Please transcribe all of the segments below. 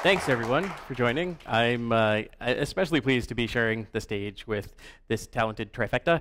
Thanks, everyone, for joining. I'm especially pleased to be sharing the stage with this talented trifecta.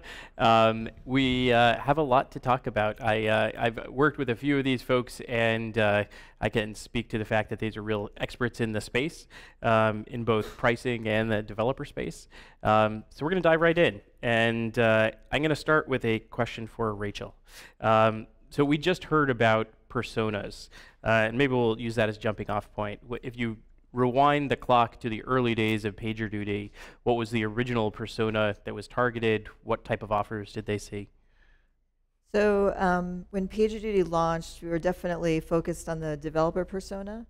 We have a lot to talk about. I've worked with a few of these folks, and I can speak to the fact that these are real experts in the space, in both pricing and the developer space. So we're going to dive right in. And I'm going to start with a question for Rachel. So we just heard about personas, and maybe we'll use that as a jumping off point. If you rewind the clock to the early days of PagerDuty, what was the original persona that was targeted? What type of offers did they see? So when PagerDuty launched, we were definitely focused on the developer persona.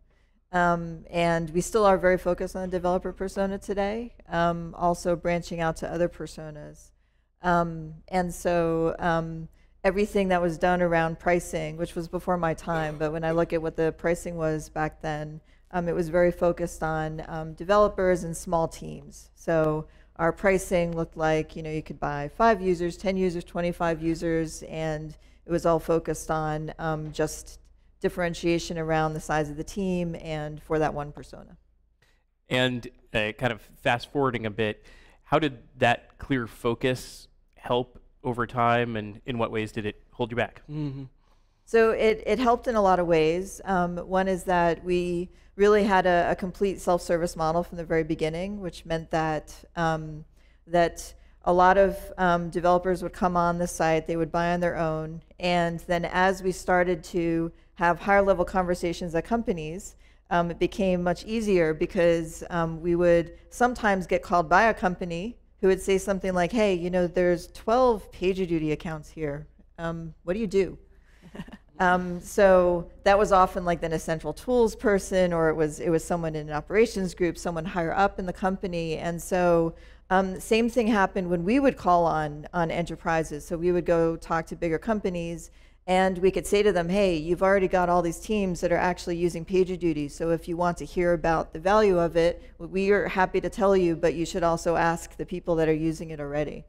And we still are very focused on the developer persona today, also branching out to other personas. And so everything that was done around pricing, which was before my time, but when I look at what the pricing was back then, it was very focused on developers and small teams. So our pricing looked like, you could buy 5 users, 10 users, 25 users, and it was all focused on just differentiation around the size of the team and for that one persona. And kind of fast forwarding a bit, how did that clear focus help over time, and in what ways did it hold you back? Mm-hmm. So it helped in a lot of ways. One is that we really had a complete self-service model from the very beginning, which meant that that a lot of developers would come on the site, they would buy on their own, and then as we started to have higher level conversations at companies, it became much easier because we would sometimes get called by a company who would say something like, hey, there's 12 PagerDuty accounts here. What do you do? So that was often like an essential tools person, or it was someone in an operations group, someone higher up in the company. And so same thing happened when we would call on enterprises. So we would go talk to bigger companies, and we could say to them, hey, you've already got all these teams that are actually using PagerDuty. So if you want to hear about the value of it, we are happy to tell you, but you should also ask the people that are using it already.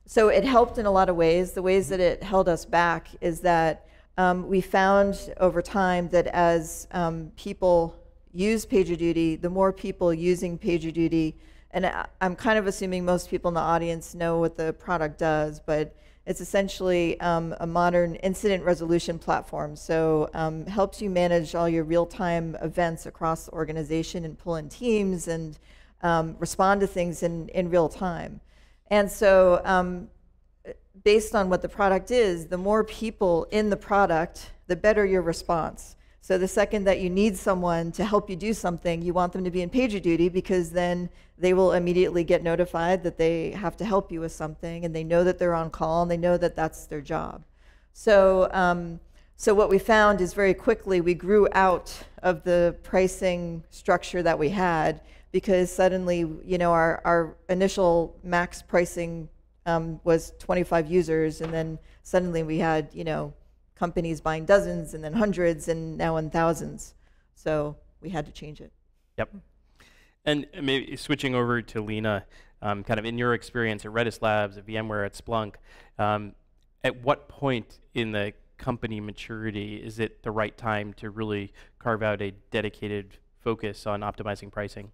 So it helped in a lot of ways. The ways that it held us back is that we found over time that as people use PagerDuty, the more people using PagerDuty, and I'm kind of assuming most people in the audience know what the product does, but it's essentially a modern incident resolution platform. So helps you manage all your real-time events across the organization and pull in teams and respond to things in real time. And so based on what the product is, the more people in the product, the better your response. So the second that you need someone to help you do something, you want them to be in PagerDuty, because then they will immediately get notified that they have to help you with something, and they know that they're on call, and they know that that's their job. So, so what we found is very quickly we grew out of the pricing structure that we had, because suddenly, our initial max pricing was 25 users, and then suddenly we had, companies buying dozens, and then hundreds, and now in thousands. So we had to change it. Yep. And maybe switching over to Leena, kind of in your experience at RedisLabs, at VMware, at Splunk, at what point in the company maturity is it the right time to really carve out a dedicated focus on optimizing pricing?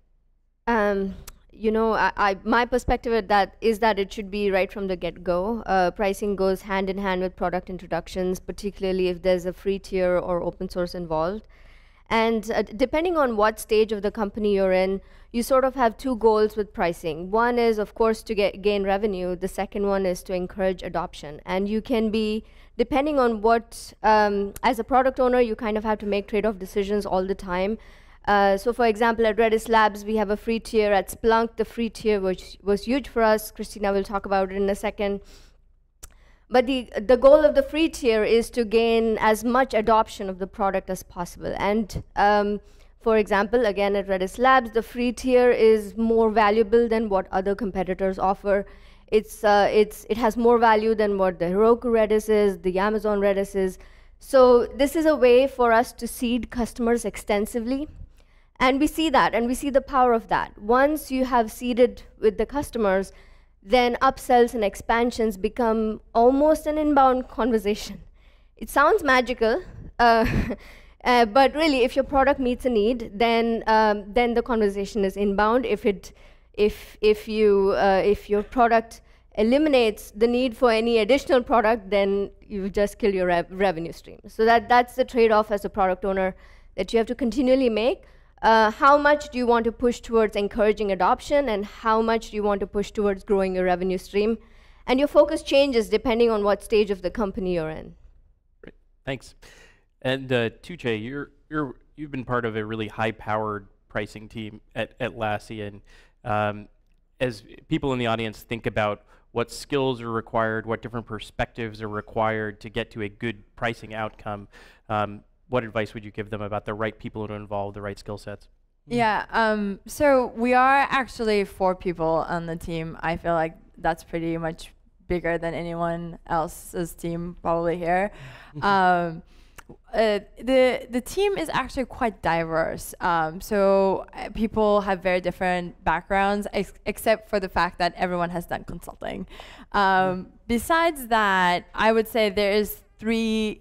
My perspective at that is that it should be right from the get-go. Pricing goes hand in hand with product introductions, particularly if there's a free tier or open source involved. And depending on what stage of the company you're in, you sort of have two goals with pricing. One is, of course, to gain revenue. The second one is to encourage adoption. And you can be, depending on what, as a product owner, you kind of have to make trade-off decisions all the time. So for example, at RedisLabs, we have a free tier. At Splunk, the free tier was huge for us. Christina will talk about it in a second. But the goal of the free tier is to gain as much adoption of the product as possible. And for example, again, at RedisLabs, the free tier is more valuable than what other competitors offer. It has more value than what the Heroku Redis is, the Amazon Redis is. So this is a way for us to seed customers extensively. And we see that, and we see the power of that. Once you have seeded with the customers, then upsells and expansions become almost an inbound conversation. It sounds magical, But really, if your product meets a need, then the conversation is inbound. If your product eliminates the need for any additional product, then you just kill your revenue stream. So that's the trade-off as a product owner that you have to continually make. How much do you want to push towards encouraging adoption, and how much do you want to push towards growing your revenue stream? And your focus changes depending on what stage of the company you're in. Great, thanks. And Tugce, you've been part of a really high-powered pricing team at Atlassian. As people in the audience think about what skills are required, what different perspectives are required to get to a good pricing outcome, what advice would you give them about the right people to involve, the right skill sets? Yeah, so we are actually 4 people on the team. I feel like that's pretty much bigger than anyone else's team probably here. The team is actually quite diverse. So people have very different backgrounds, except for the fact that everyone has done consulting. Besides that, I would say there is 3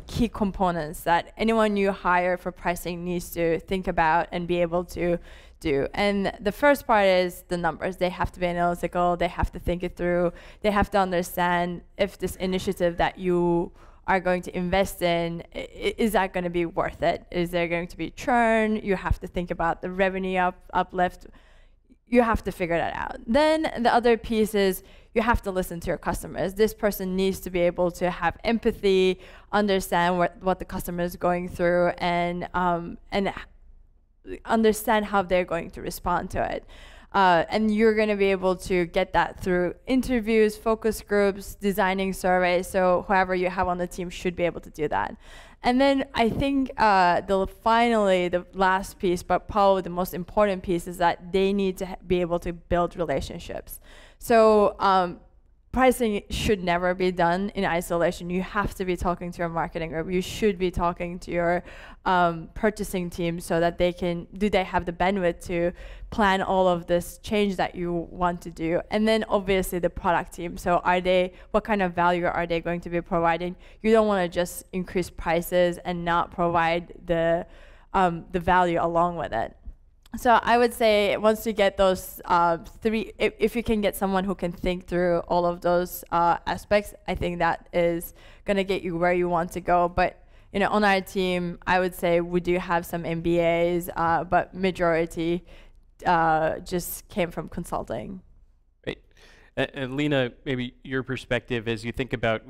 key components that anyone you hire for pricing needs to think about and be able to do. And the first part is the numbers. They have to be analytical. They have to think it through. They have to understand if this initiative that you are going to invest in, is that going to be worth it? Is there going to be churn? You have to think about the revenue uplift. You have to figure that out. Then the other piece is you have to listen to your customers. This person needs to be able to have empathy, understand what the customer is going through, and understand how they're going to respond to it. And you're going to be able to get that through interviews, focus groups, designing surveys. So whoever you have on the team should be able to do that. And then I think finally, the last piece, but probably the most important piece, is that they need to be able to build relationships. So pricing should never be done in isolation. You have to be talking to your marketing group. You should be talking to your purchasing team so that they have the bandwidth to plan all of this change that you want to do. And then obviously the product team. So what kind of value are they going to be providing? You don't want to just increase prices and not provide the value along with it. So I would say once you get those 3, if you can get someone who can think through all of those aspects, I think that is going to get you where you want to go. But on our team, I would say we do have some MBAs, but majority just came from consulting. Great. And Leena, maybe your perspective as you think about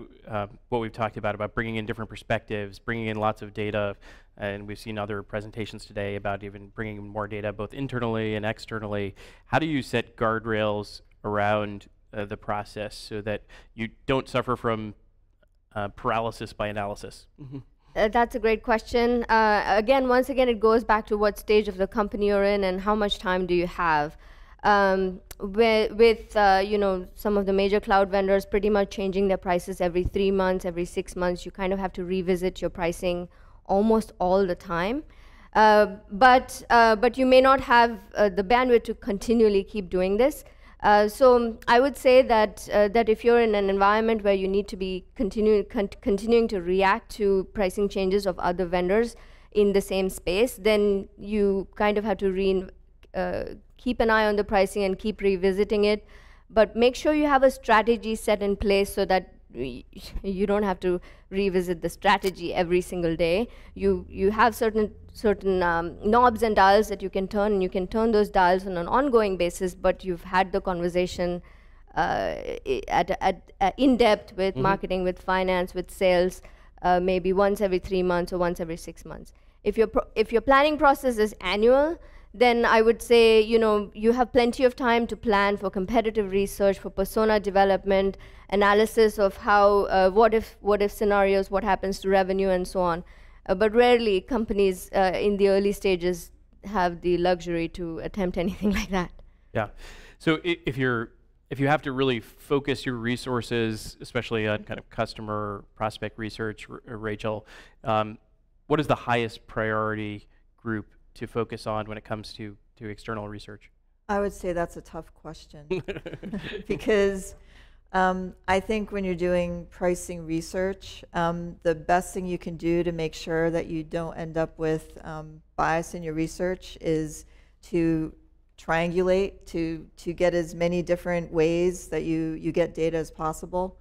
what we've talked about bringing in different perspectives, bringing in lots of data, and we've seen other presentations today about even bringing in more data both internally and externally. How do you set guardrails around the process so that you don't suffer from paralysis by analysis? That's a great question. Once again, it goes back to what stage of the company you're in and how much time do you have. With some of the major cloud vendors pretty much changing their prices every 3 months, every 6 months, you kind of have to revisit your pricing almost all the time. But you may not have the bandwidth to continually keep doing this. So I would say that if you're in an environment where you need to be continuing to react to pricing changes of other vendors in the same space, then you kind of have to keep an eye on the pricing and keep revisiting it. But make sure you have a strategy set in place so that you don't have to revisit the strategy every single day. You have certain knobs and dials that you can turn, and you can turn those dials on an ongoing basis, but you've had the conversation in depth with marketing, with finance, with sales, maybe once every 3 months or once every 6 months. If your planning process is annual, then I would say you have plenty of time to plan for competitive research, for persona development, analysis of how what if scenarios, what happens to revenue, and so on. But rarely companies in the early stages have the luxury to attempt anything like that. Yeah. So if you have to really focus your resources, especially on kind of customer prospect research, Rachel, what is the highest priority group to focus on when it comes to external research? I would say that's a tough question because I think when you're doing pricing research, the best thing you can do to make sure that you don't end up with bias in your research is to triangulate, to get as many different ways that you get data as possible.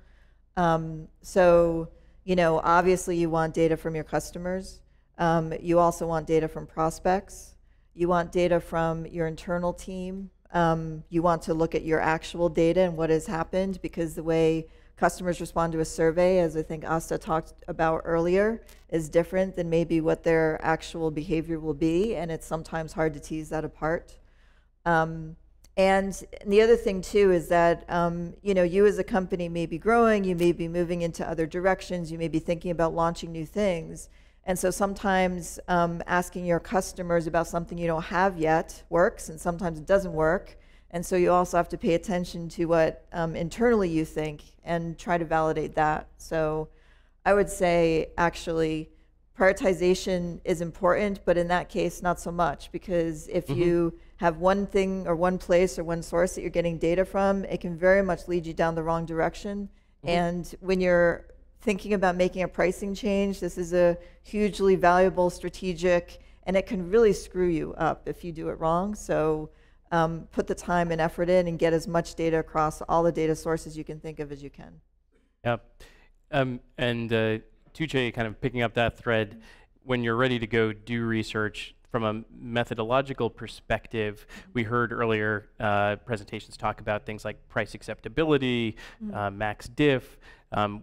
So, you know, obviously you want data from your customers. You also want data from prospects. You want data from your internal team. You want to look at your actual data and what has happened, because the way customers respond to a survey, as I think Asta talked about earlier, is different than maybe what their actual behavior will be, and it's sometimes hard to tease that apart. And the other thing too is that you know, you as a company may be growing, you may be moving into other directions, you may be thinking about launching new things. And so sometimes asking your customers about something you don't have yet works, and sometimes it doesn't work. And so you also have to pay attention to what internally you think and try to validate that. So I would say actually prioritization is important, but in that case, not so much, because if you have one thing or one place or one source that you're getting data from, it can very much lead you down the wrong direction. And when you're thinking about making a pricing change, this is a hugely valuable strategic, and it can really screw you up if you do it wrong. So put the time and effort in and get as much data across all the data sources you can think of as you can. Yeah. And Tugce, kind of picking up that thread, when you're ready to go do research, from a methodological perspective, we heard earlier presentations talk about things like price acceptability, max diff.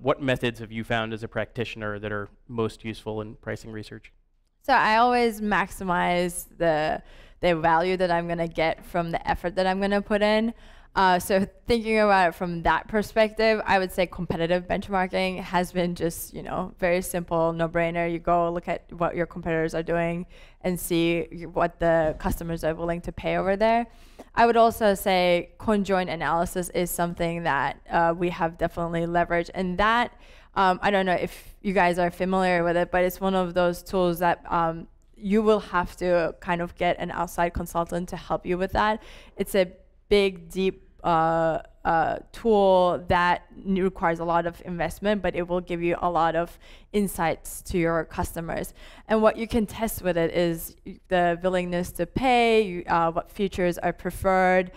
What methods have you found as a practitioner that are most useful in pricing research? So I always maximize the value that I'm going to get from the effort that I'm going to put in. So thinking about it from that perspective, I would say competitive benchmarking has been just, you know, very simple, no-brainer. You go look at what your competitors are doing and see what the customers are willing to pay over there. I would also say conjoint analysis is something that we have definitely leveraged, and that I don't know if you guys are familiar with it, but it's one of those tools that you will have to kind of get an outside consultant to help you with that. It's a big, deep tool that requires a lot of investment, but it will give you a lot of insights to your customers. And what you can test with it is the willingness to pay, what features are preferred.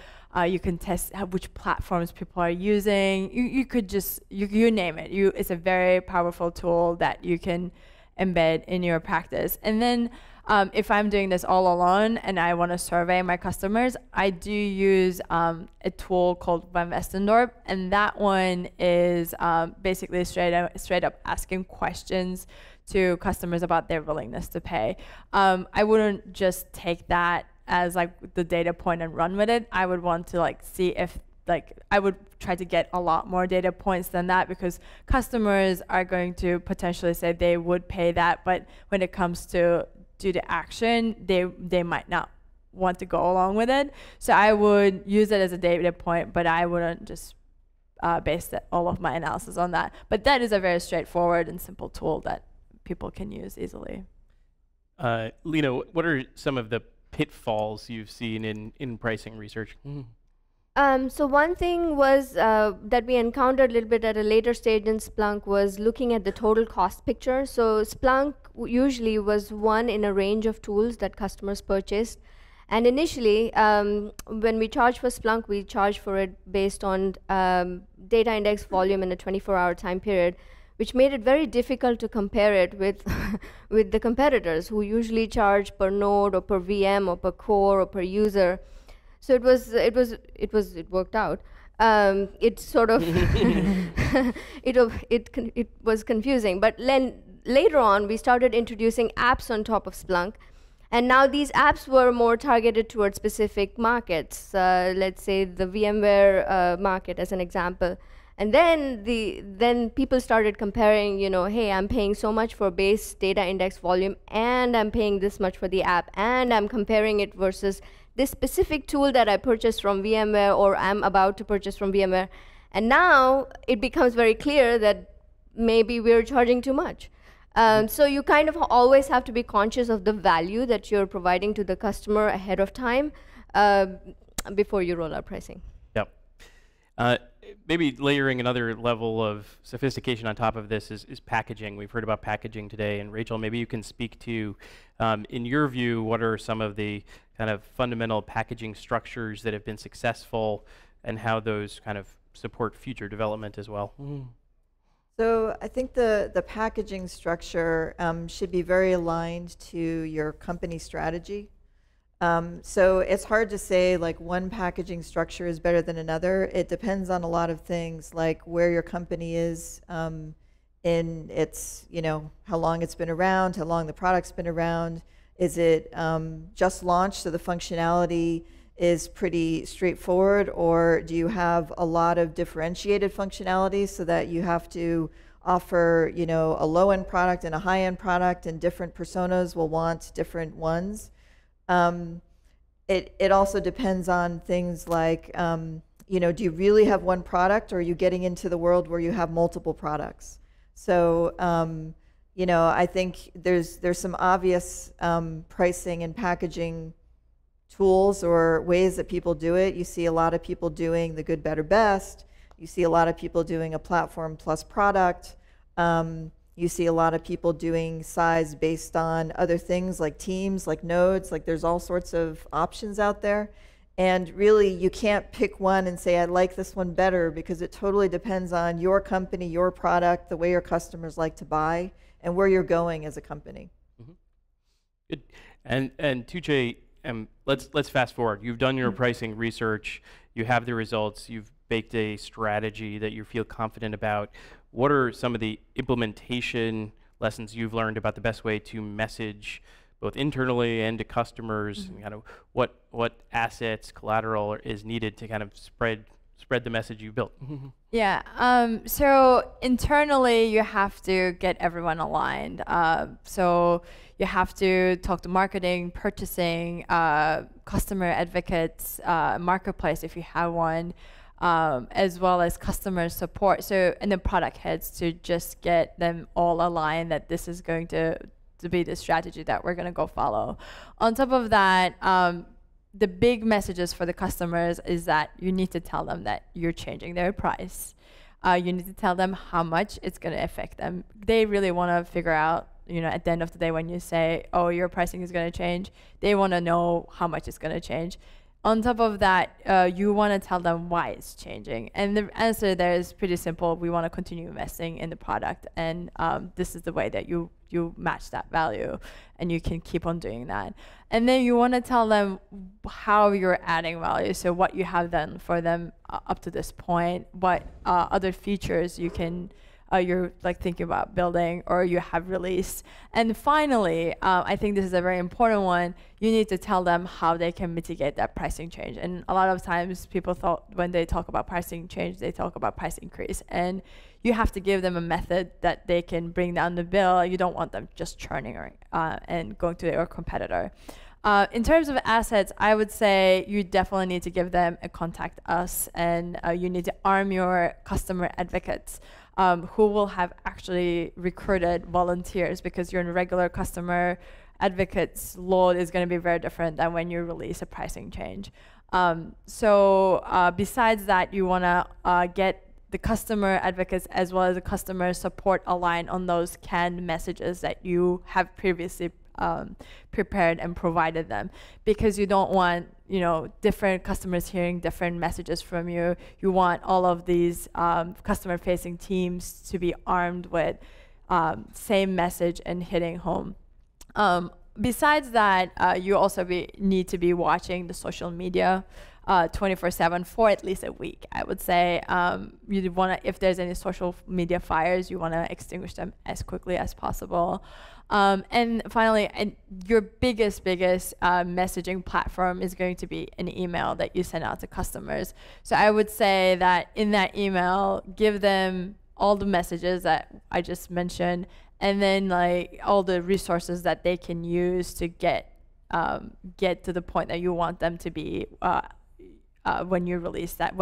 You can test which platforms people are using. You could just, you name it. It's a very powerful tool that you can embed in your practice. And then if I'm doing this all alone and I want to survey my customers, I do use a tool called Van Westendorp, and that one is basically straight up asking questions to customers about their willingness to pay. I wouldn't just take that as like the data point and run with it. I would want to like see if I would try to get a lot more data points than that, because customers are going to potentially say they would pay that, but when it comes to do the action, they might not want to go along with it. So I would use it as a data point, but I wouldn't just base all of my analysis on that. But that is a very straightforward and simple tool that people can use easily. Leena, what are some of the pitfalls you've seen in pricing research? So one thing was that we encountered a little bit at a later stage in Splunk was looking at the total cost picture. So Splunk usually was one in a range of tools that customers purchased. And initially, when we charged for Splunk, we charged for it based on data index volume in a 24-hour time period, which made it very difficult to compare it with with the competitors who usually charge per node or per VM or per core or per user. So it worked out. It sort of it was confusing. But then later on, we started introducing apps on top of Splunk, and now these apps were more targeted towards specific markets. Let's say the VMware market, as an example. And then people started comparing. You know, hey, I'm paying so much for base data index volume, and I'm paying this much for the app, and I'm comparing it versus this specific tool that I purchased from VMware or I'm about to purchase from VMware. And now it becomes very clear that maybe we're charging too much. So you kind of always have to be conscious of the value that you're providing to the customer ahead of time before you roll out pricing. Yep. maybe layering another level of sophistication on top of this is packaging. We've heard about packaging today, and Rachel, maybe you can speak to, in your view, what are some of the kind of fundamental packaging structures that have been successful, and how those kind of support future development as well? So I think the packaging structure should be very aligned to your company strategy. So it's hard to say like one packaging structure is better than another. It depends on a lot of things, like where your company is in its, how long it's been around, how long the product's been around. Is it just launched, so the functionality is pretty straightforward, or do you have a lot of differentiated functionality so that you have to offer, a low-end product and a high-end product, and different personas will want different ones? It also depends on things like, do you really have one product, or are you getting into the world where you have multiple products? So, I think there's some obvious pricing and packaging tools or ways that people do it. You see a lot of people doing the good, better, best. You see a lot of people doing a platform plus product. You see a lot of people doing size based on other things like teams, like nodes, like there's all sorts of options out there. And really, you can't pick one and say, I like this one better, because it totally depends on your company, your product, the way your customers like to buy, and where you're going as a company. Mm-hmm. Good. And Tugce, let's fast forward. You've done your pricing research, you have the results, you've baked a strategy that you feel confident about. What are some of the implementation lessons you've learned about the best way to message both internally and to customers? Mm-hmm. Kind of what assets, collateral is needed to kind of spread the message you built? Yeah. So internally, you have to get everyone aligned. So you have to talk to marketing, purchasing, customer advocates, marketplace if you have one, as well as customer support. So, and the product heads, to just get them all aligned that this is going to be the strategy that we're going to go follow. On top of that, the big messages for the customers is that you need to tell them that you're changing their price. You need to tell them how much it's going to affect them. They really want to figure out, at the end of the day, when you say, oh, your pricing is going to change, they want to know how much it's going to change. On top of that, you want to tell them why it's changing. And the answer there is pretty simple. We want to continue investing in the product, and this is the way that you match that value, and you can keep on doing that. And then you want to tell them how you're adding value, so what you have done for them up to this point, what other features you're like thinking about building or you have released. And finally, I think this is a very important one, you need to tell them how they can mitigate that pricing change. And a lot of times people thought when they talk about pricing change, they talk about price increase. And you have to give them a method that they can bring down the bill. You don't want them just churning and going to their competitor. In terms of assets, I would say you definitely need to give them a contact us, and you need to arm your customer advocates who will have actually recruited volunteers, because your regular customer advocates load is going to be very different than when you release a pricing change. So besides that, you want to get the customer advocates as well as the customer support aligned on those canned messages that you have previously prepared and provided them, because you don't want different customers hearing different messages from you. You want all of these customer-facing teams to be armed with same message and hitting home. Besides that, you also need to be watching the social media 24/7 for at least a week. I would say you want to, if there's any social media fires, you want to extinguish them as quickly as possible. And finally, your biggest messaging platform is going to be an email that you send out to customers. So I would say that in that email, give them all the messages that I just mentioned, and then like all the resources that they can use to get to the point that you want them to be when you release that,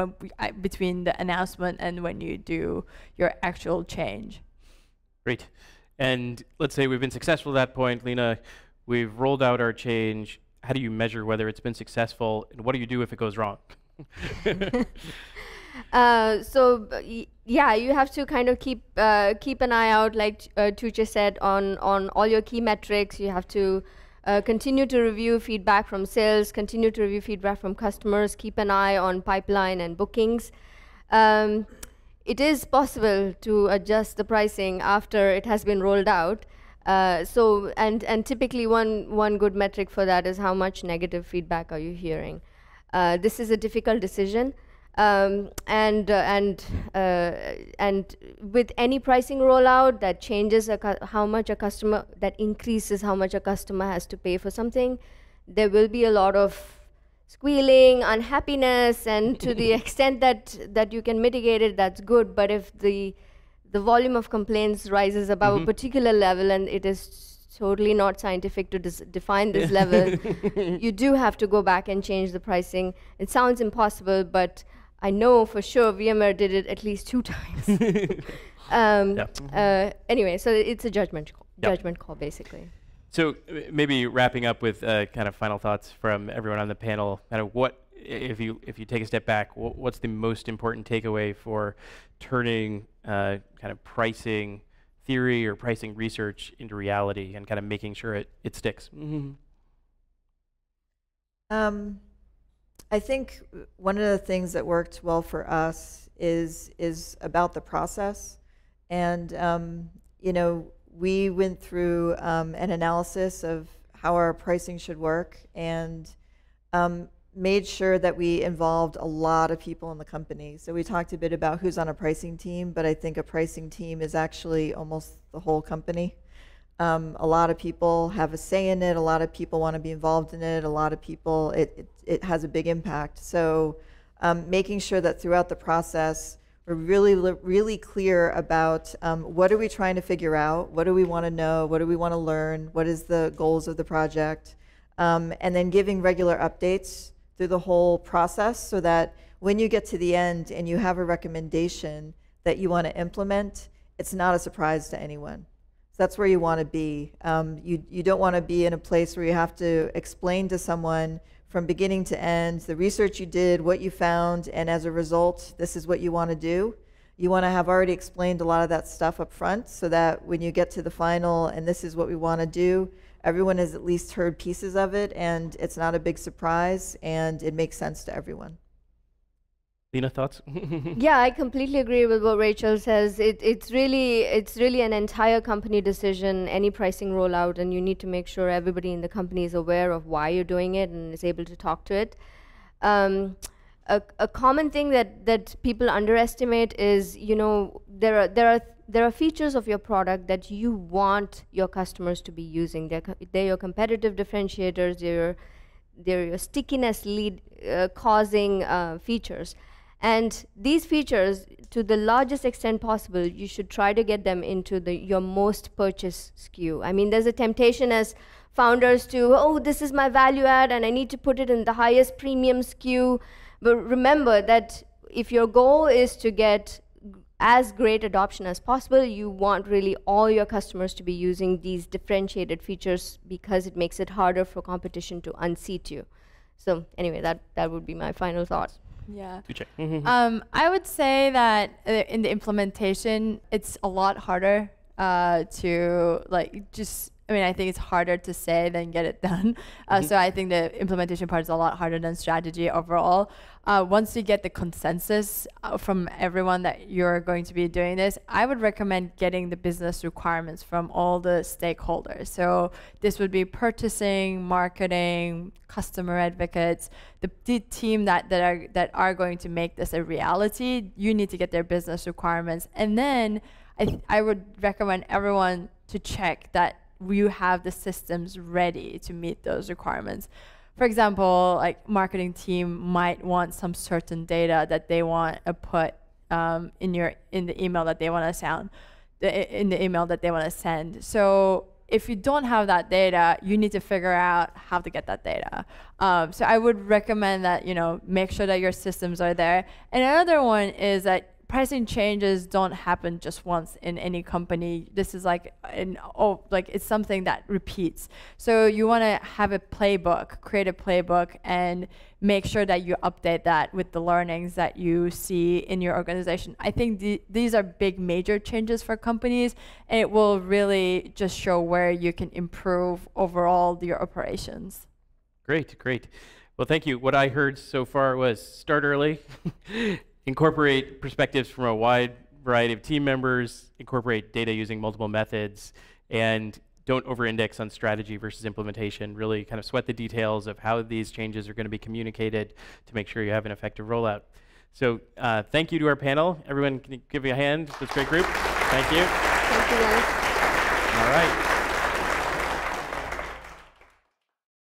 between the announcement and when you do your actual change. Great. And let's say we've been successful at that point, Leena, we've rolled out our change. How do you measure whether it's been successful, and what do you do if it goes wrong? Yeah, you have to kind of keep an eye out, like Tugce said, on all your key metrics. You have to continue to review feedback from sales, continue to review feedback from customers, keep an eye on pipeline and bookings. It is possible to adjust the pricing after it has been rolled out. And typically one good metric for that is how much negative feedback are you hearing. This is a difficult decision. And with any pricing rollout that changes how much a customer, that increases how much a customer has to pay for something, there will be a lot of squealing, unhappiness, and to the extent that you can mitigate it, that's good. But if the volume of complaints rises above a particular level, and it is totally not scientific to define this level, you do have to go back and change the pricing. It sounds impossible, but I know for sure VMware did it at least 2 times. Anyway, so it's a judgment call, basically. So maybe wrapping up with kind of final thoughts from everyone on the panel. Kind of what, if you take a step back, what's the most important takeaway for turning kind of pricing theory or pricing research into reality and kind of making sure it sticks? I think one of the things that worked well for us is about the process, and you know, we went through an analysis of how our pricing should work, and made sure that we involved a lot of people in the company. So we talked a bit about who's on a pricing team, but I think a pricing team is actually almost the whole company. A lot of people have a say in it, a lot of people want to be involved in it, a lot of people, it has a big impact. So making sure that throughout the process, we're really clear about what are we trying to figure out, what do we want to know, what do we want to learn, what is the goals of the project, and then giving regular updates through the whole process so that when you get to the end and you have a recommendation that you want to implement, it's not a surprise to anyone. So that's where you want to be. You don't want to be in a place where you have to explain to someone from beginning to end the research you did, what you found, and as a result, this is what you want to do. You want to have already explained a lot of that stuff up front so that when you get to the final and this is what we want to do, everyone has at least heard pieces of it and it's not a big surprise and it makes sense to everyone. Leena, thoughts? Yeah, I completely agree with what Rachel says. It's really an entire company decision, any pricing rollout, and you need to make sure everybody in the company is aware of why you're doing it and is able to talk to it. A common thing that people underestimate is, you know, there are features of your product that you want your customers to be using. They're your competitive differentiators. They're your stickiness lead causing features. And these features, to the largest extent possible, you should try to get them into your most purchased SKU. I mean, there's a temptation as founders to, oh, this is my value add and I need to put it in the highest premium SKU. But remember that if your goal is to get as great adoption as possible, you want really all your customers to be using these differentiated features because it makes it harder for competition to unseat you. So anyway, that would be my final thought. Yeah. Mm-hmm. I would say that in the implementation, it's a lot harder to I think it's harder to say than get it done. So I think the implementation part is a lot harder than strategy overall. Once you get the consensus from everyone that you're going to be doing this, I would recommend getting the business requirements from all the stakeholders. So this would be purchasing, marketing, customer advocates, the team that are going to make this a reality. You need to get their business requirements. And then I would recommend everyone to check that you have the systems ready to meet those requirements. For example, like marketing team might want some certain data that they want to put in the email that they want to send. So if you don't have that data, you need to figure out how to get that data. So I would recommend that, you know, make sure that your systems are there. And another one is that pricing changes don't happen just once in any company. This is like it's something that repeats. So you want to have a playbook, create a playbook, and make sure that you update that with the learnings that you see in your organization. I think these are big major changes for companies, and it will really just show where you can improve overall your operations. Great, great. Well, thank you. What I heard so far was start early, incorporate perspectives from a wide variety of team members, incorporate data using multiple methods, and don't over-index on strategy versus implementation. Really kind of sweat the details of how these changes are going to be communicated to make sure you have an effective rollout. So thank you to our panel. Everyone, can you give me a hand? This great group. Thank you. Thank you, guys. All right.